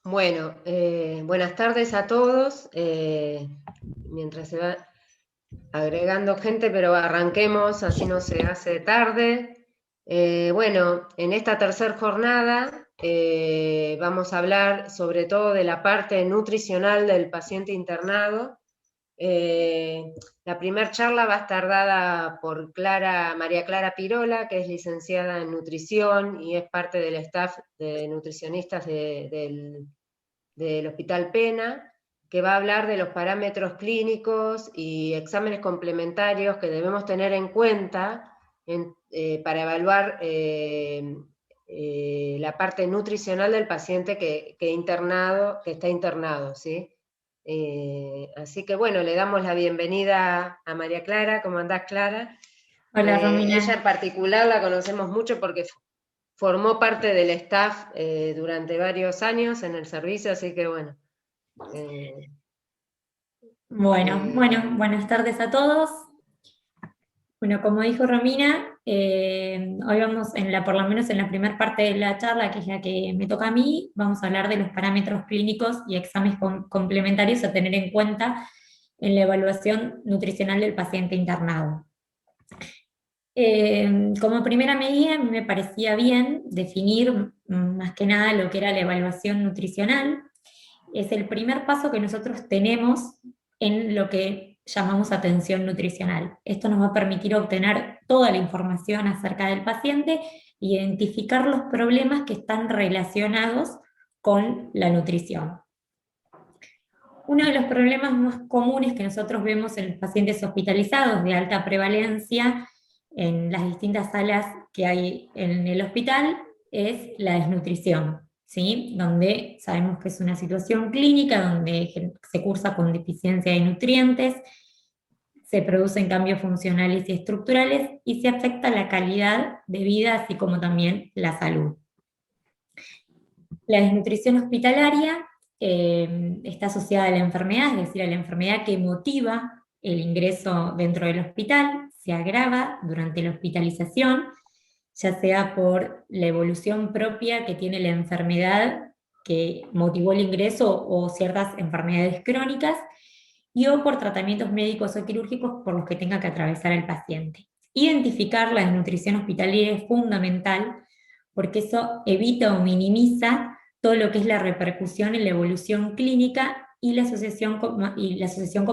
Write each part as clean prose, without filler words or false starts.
Bueno, buenas tardes a todos. Mientras se va agregando gente, pero arranquemos, así no se hace tarde. Bueno, en esta tercera jornada vamos a hablar sobre todo de la parte nutricional del paciente internado. La primera charla va a estar dada por María Clara Pirola, que es licenciada en nutrición y es parte del staff de nutricionistas del Hospital Pena, que va a hablar de los parámetros clínicos y exámenes complementarios que debemos tener en cuenta para evaluar la parte nutricional del paciente que está internado, ¿sí? Así que bueno, le damos la bienvenida a María Clara. ¿Cómo andás, Clara? Hola Ella Romina. en particular la conocemos mucho porque formó parte del staff durante varios años en el servicio, así que bueno. eh, Bueno, eh, buenas tardes a todos. Bueno, como dijo Romina, hoy vamos por lo menos en la primera parte de la charla, que es la que me toca a mí, vamos a hablar de los parámetros clínicos y exámenes complementarios a tener en cuenta en la evaluación nutricional del paciente internado. Como primera medida, a mí me parecía bien definir más que nada lo que era la evaluación nutricional. Es el primer paso que nosotros tenemos en lo que llamamos atención nutricional. Esto nos va a permitir obtener toda la información acerca del paciente e identificar los problemas que están relacionados con la nutrición. Uno de los problemas más comunes que nosotros vemos en los pacientes hospitalizados de alta prevalencia en las distintas salas que hay en el hospital es la desnutrición, ¿sí? Donde sabemos que es una situación clínica donde se cursa con deficiencia de nutrientes, se producen cambios funcionales y estructurales y se afecta la calidad de vida, así como también la salud. La desnutrición hospitalaria está asociada a la enfermedad, es decir, a la enfermedad que motiva el ingreso dentro del hospital, se agrava durante la hospitalización, ya sea por la evolución propia que tiene la enfermedad que motivó el ingreso o ciertas enfermedades crónicas, y o por tratamientos médicos o quirúrgicos por los que tenga que atravesar el paciente. Identificar la desnutrición hospitalaria es fundamental porque eso evita o minimiza todo lo que es la repercusión en la evolución clínica y la asociación con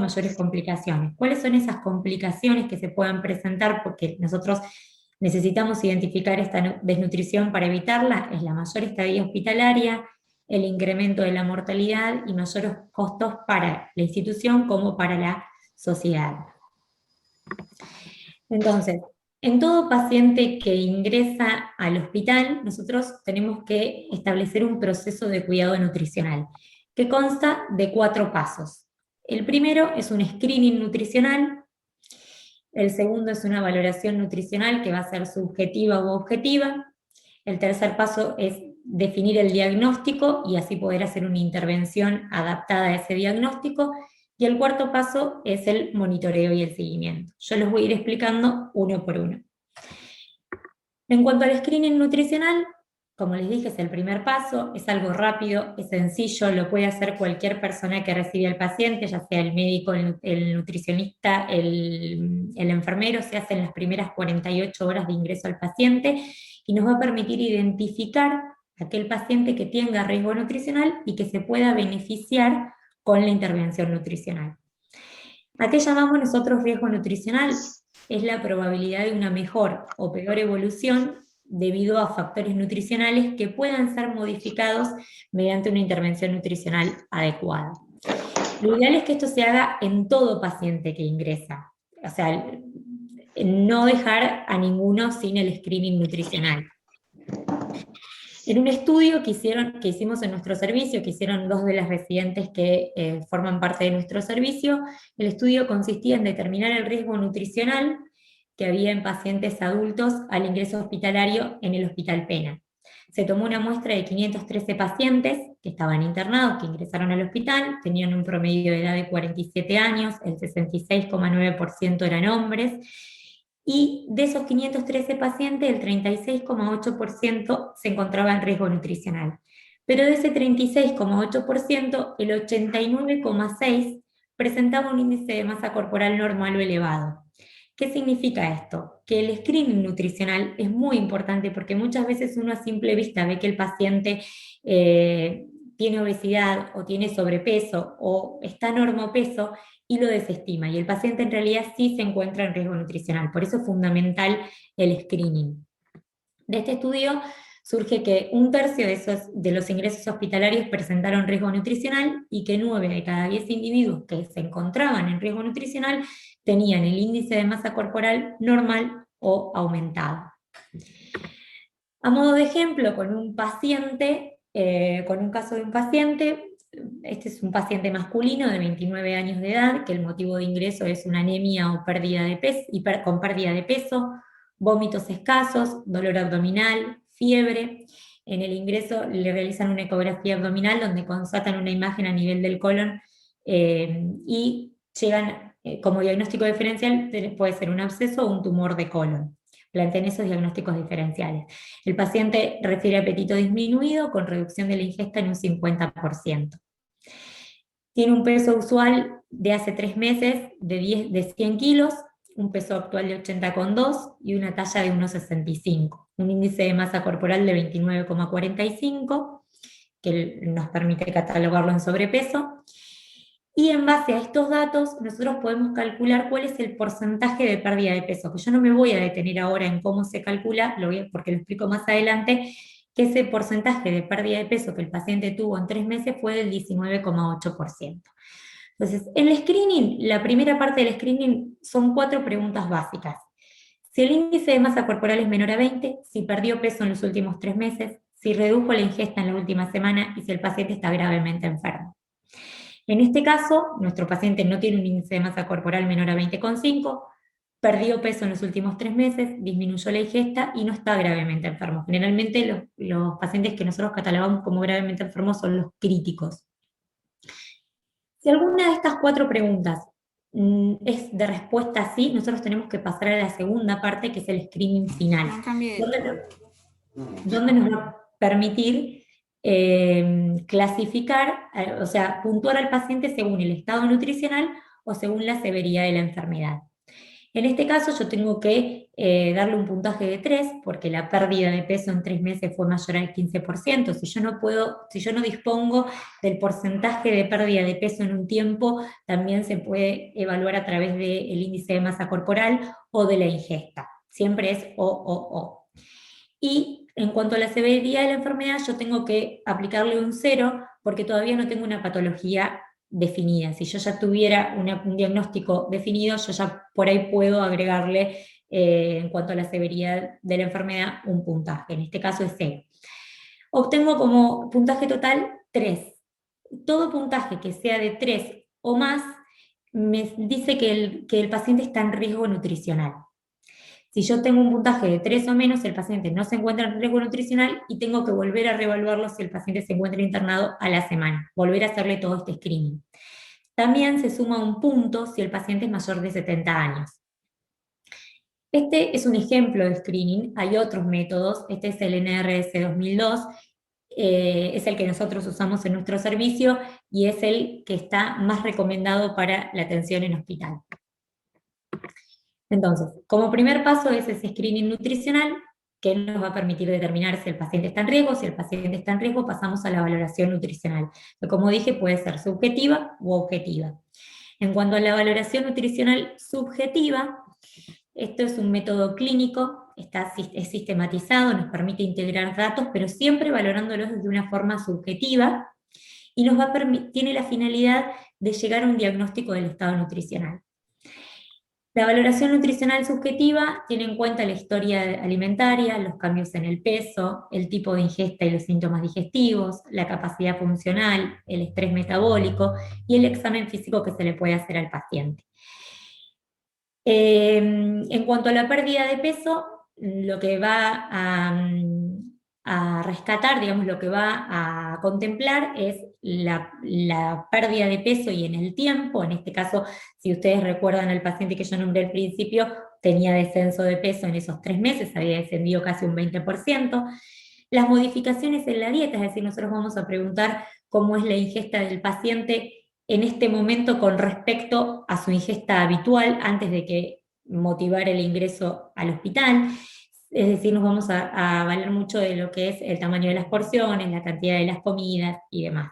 mayores complicaciones. ¿Cuáles son esas complicaciones que se puedan presentar? Porque nosotros necesitamos identificar esta desnutrición para evitarla. Es la mayor estadía hospitalaria, el incremento de la mortalidad y mayores costos para la institución como para la sociedad. Entonces, en todo paciente que ingresa al hospital, nosotros tenemos que establecer un proceso de cuidado nutricional que consta de 4 pasos. El primero es un screening nutricional, el segundo es una valoración nutricional que va a ser subjetiva u objetiva, el tercer paso es definir el diagnóstico y así poder hacer una intervención adaptada a ese diagnóstico. Y el cuarto paso es el monitoreo y el seguimiento. Yo los voy a ir explicando uno por uno. En cuanto al screening nutricional, como les dije, es el primer paso, es algo rápido, es sencillo, lo puede hacer cualquier persona que recibe al paciente, ya sea el médico, el nutricionista, el enfermero, se hace en las primeras 48 horas de ingreso al paciente y nos va a permitir identificar a aquel paciente que tenga riesgo nutricional y que se pueda beneficiar con la intervención nutricional. ¿A qué llamamos nosotros riesgo nutricional? Es la probabilidad de una mejor o peor evolución debido a factores nutricionales que puedan ser modificados mediante una intervención nutricional adecuada. Lo ideal es que esto se haga en todo paciente que ingresa, o sea, no dejar a ninguno sin el screening nutricional. En un estudio que hicimos en nuestro servicio, que hicieron 2 de las residentes que forman parte de nuestro servicio, el estudio consistía en determinar el riesgo nutricional que había en pacientes adultos al ingreso hospitalario en el Hospital Pena. Se tomó una muestra de 513 pacientes que estaban internados, que ingresaron al hospital, tenían un promedio de edad de 47 años, el 66,9% eran hombres, y de esos 513 pacientes, el 36,8% se encontraba en riesgo nutricional. Pero de ese 36,8%, el 89,6% presentaba un índice de masa corporal normal o elevado. ¿Qué significa esto? Que el screening nutricional es muy importante porque muchas veces uno a simple vista ve que el paciente tiene obesidad o tiene sobrepeso o está normopeso y lo desestima. Y el paciente en realidad sí se encuentra en riesgo nutricional. Por eso es fundamental el screening. De este estudio surge que 1/3 de los ingresos hospitalarios presentaron riesgo nutricional y que 9 de cada 10 individuos que se encontraban en riesgo nutricional tenían el índice de masa corporal normal o aumentado. A modo de ejemplo, con un paciente, con un caso de un paciente, este es un paciente masculino de 29 años de edad, que el motivo de ingreso es una anemia o pérdida de peso, con pérdida de peso, vómitos escasos, dolor abdominal, fiebre. En el ingreso le realizan una ecografía abdominal donde constatan una imagen a nivel del colon y llegan como diagnóstico diferencial, puede ser un absceso o un tumor de colon. Plantean esos diagnósticos diferenciales. El paciente refiere apetito disminuido con reducción de la ingesta en un 50%. Tiene un peso usual de hace 3 meses de 100 kilos, un peso actual de 80,2 y una talla de 1,65. Un índice de masa corporal de 29,45, que nos permite catalogarlo en sobrepeso. Y en base a estos datos, nosotros podemos calcular cuál es el porcentaje de pérdida de peso, que yo no me voy a detener ahora en cómo se calcula, porque lo explico más adelante, que ese porcentaje de pérdida de peso que el paciente tuvo en 3 meses fue del 19,8%. Entonces, en el screening, la primera parte del screening son 4 preguntas básicas. Si el índice de masa corporal es menor a 20, si perdió peso en los últimos 3 meses, si redujo la ingesta en la última semana y si el paciente está gravemente enfermo. En este caso, nuestro paciente no tiene un índice de masa corporal menor a 20,5, perdió peso en los últimos 3 meses, disminuyó la ingesta y no está gravemente enfermo. Generalmente los pacientes que nosotros catalogamos como gravemente enfermos son los críticos. Si alguna de estas 4 preguntas es de respuesta sí, nosotros tenemos que pasar a la segunda parte, que es el screening final, donde nos va a permitir clasificar, o sea, puntuar al paciente según el estado nutricional o según la severidad de la enfermedad. En este caso yo tengo que darle un puntaje de 3, porque la pérdida de peso en 3 meses fue mayor al 15%. Si yo no dispongo del porcentaje de pérdida de peso en un tiempo, también se puede evaluar a través del índice de masa corporal o de la ingesta. Siempre es O. Y en cuanto a la severidad de la enfermedad, yo tengo que aplicarle un 0 porque todavía no tengo una patología definida. Si yo ya tuviera un diagnóstico definido, yo ya por ahí puedo agregarle, en cuanto a la severidad de la enfermedad, un puntaje. En este caso es 0. Obtengo como puntaje total 3. Todo puntaje que sea de 3 o más me dice que el paciente está en riesgo nutricional. Si yo tengo un puntaje de 3 o menos, el paciente no se encuentra en riesgo nutricional y tengo que volver a reevaluarlo si el paciente se encuentra internado a la semana, volver a hacerle todo este screening. También se suma un punto si el paciente es mayor de 70 años. Este es un ejemplo de screening, hay otros métodos, este es el NRS 2002, es el que nosotros usamos en nuestro servicio y es el que está más recomendado para la atención en hospital. Entonces, como primer paso es ese screening nutricional que nos va a permitir determinar si el paciente está en riesgo. Si el paciente está en riesgo, pasamos a la valoración nutricional, que como dije puede ser subjetiva u objetiva. En cuanto a la valoración nutricional subjetiva, esto es un método clínico, es sistematizado, nos permite integrar datos, pero siempre valorándolos de una forma subjetiva, y tiene la finalidad de llegar a un diagnóstico del estado nutricional. La valoración nutricional subjetiva tiene en cuenta la historia alimentaria, los cambios en el peso, el tipo de ingesta y los síntomas digestivos, la capacidad funcional, el estrés metabólico y el examen físico que se le puede hacer al paciente. En cuanto a la pérdida de peso, lo que va a rescatar, digamos, lo que va a contemplar es la pérdida de peso y en el tiempo. En este caso, si ustedes recuerdan al paciente que yo nombré al principio, tenía descenso de peso en esos 3 meses, había descendido casi un 20%. Las modificaciones en la dieta, es decir, nosotros vamos a preguntar cómo es la ingesta del paciente en este momento con respecto a su ingesta habitual antes de que motivar el ingreso al hospital. Es decir, nos vamos a valer mucho de lo que es el tamaño de las porciones, la cantidad de las comidas y demás.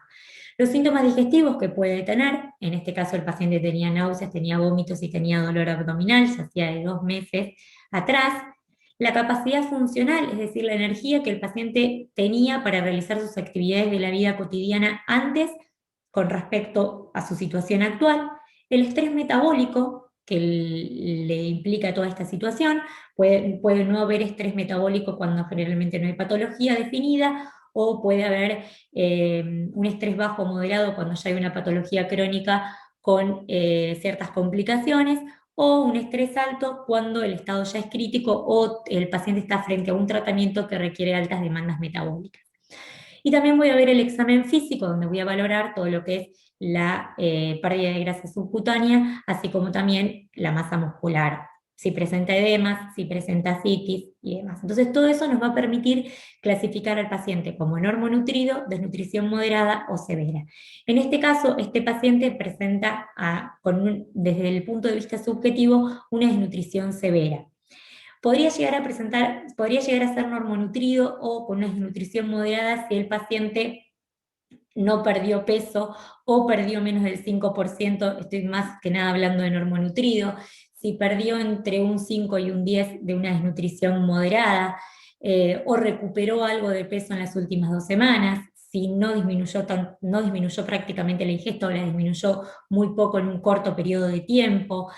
Los síntomas digestivos que puede tener, en este caso el paciente tenía náuseas, tenía vómitos y tenía dolor abdominal, ya hacía de 2 meses atrás. La capacidad funcional, es decir, la energía que el paciente tenía para realizar sus actividades de la vida cotidiana antes con respecto a su situación actual. El estrés metabólico que le implica toda esta situación, puede no haber estrés metabólico cuando generalmente no hay patología definida, o puede haber un estrés bajo o moderado cuando ya hay una patología crónica con ciertas complicaciones, o un estrés alto cuando el estado ya es crítico o el paciente está frente a un tratamiento que requiere altas demandas metabólicas. Y también voy a ver el examen físico, donde voy a valorar todo lo que es la pérdida de grasa subcutánea, así como también la masa muscular, si presenta edemas, si presenta ascitis y demás. Entonces todo eso nos va a permitir clasificar al paciente como normonutrido, desnutrición moderada o severa. En este caso, este paciente presenta desde el punto de vista subjetivo una desnutrición severa. Podría llegar a ser normonutrido o con una desnutrición moderada si el paciente no perdió peso o perdió menos del 5%, estoy más que nada hablando de normonutrido, si perdió entre un 5 y un 10 de una desnutrición moderada, o recuperó algo de peso en las últimas 2 semanas, si no disminuyó prácticamente la ingesta o la disminuyó muy poco en un corto periodo de tiempo,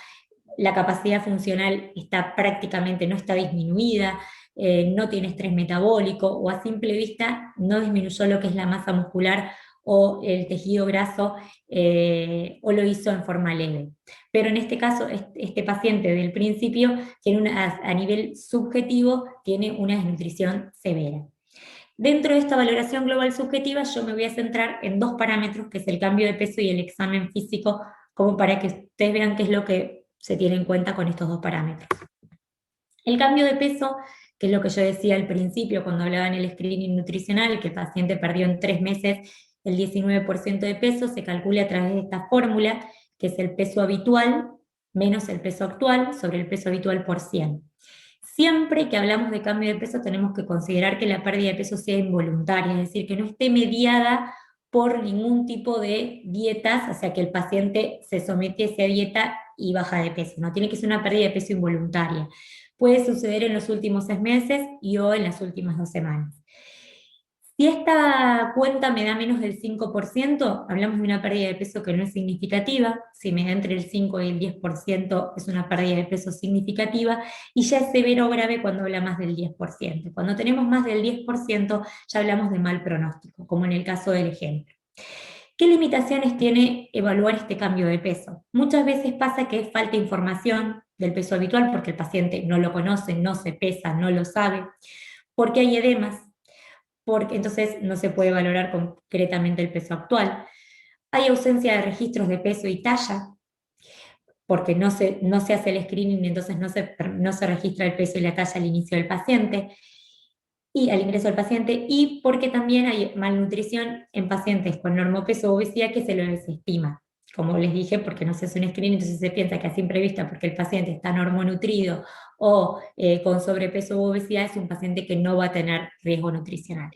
la capacidad funcional no está disminuida, no tiene estrés metabólico, o a simple vista no disminuyó lo que es la masa muscular o el tejido graso, o lo hizo en forma leve. Pero en este caso, este paciente del principio a nivel subjetivo tiene una desnutrición severa. Dentro de esta valoración global subjetiva, yo me voy a centrar en 2 parámetros, que es el cambio de peso y el examen físico, como para que ustedes vean qué es lo que se tiene en cuenta con estos 2 parámetros. El cambio de peso, que es lo que yo decía al principio cuando hablaba en el screening nutricional, que el paciente perdió en 3 meses el 19% de peso, se calcula a través de esta fórmula, que es el peso habitual menos el peso actual sobre el peso habitual por 100. Siempre que hablamos de cambio de peso tenemos que considerar que la pérdida de peso sea involuntaria, es decir, que no esté mediada por ningún tipo de dietas, o sea, que el paciente se somete a esa dieta y baja de peso, no tiene que ser una pérdida de peso involuntaria. Puede suceder en los últimos 6 meses o en las últimas 2 semanas. Si esta cuenta me da menos del 5%, hablamos de una pérdida de peso que no es significativa. Si me da entre el 5 y el 10%, es una pérdida de peso significativa, y ya es severo o grave cuando habla más del 10%. Cuando tenemos más del 10%, ya hablamos de mal pronóstico, como en el caso del ejemplo. ¿Qué limitaciones tiene evaluar este cambio de peso? Muchas veces pasa que falta información del peso habitual porque el paciente no lo conoce, no se pesa, no lo sabe, porque hay edemas, porque entonces no se puede valorar concretamente el peso actual. Hay ausencia de registros de peso y talla, porque no se hace el screening, entonces no se registra el peso y la talla al inicio del paciente, y al ingreso del paciente, y porque también hay malnutrición en pacientes con normopeso o obesidad que se lo desestima. Como les dije, porque no se hace un screening, entonces se piensa que a simple vista, porque el paciente está normonutrido o con sobrepeso u obesidad, es un paciente que no va a tener riesgo nutricional.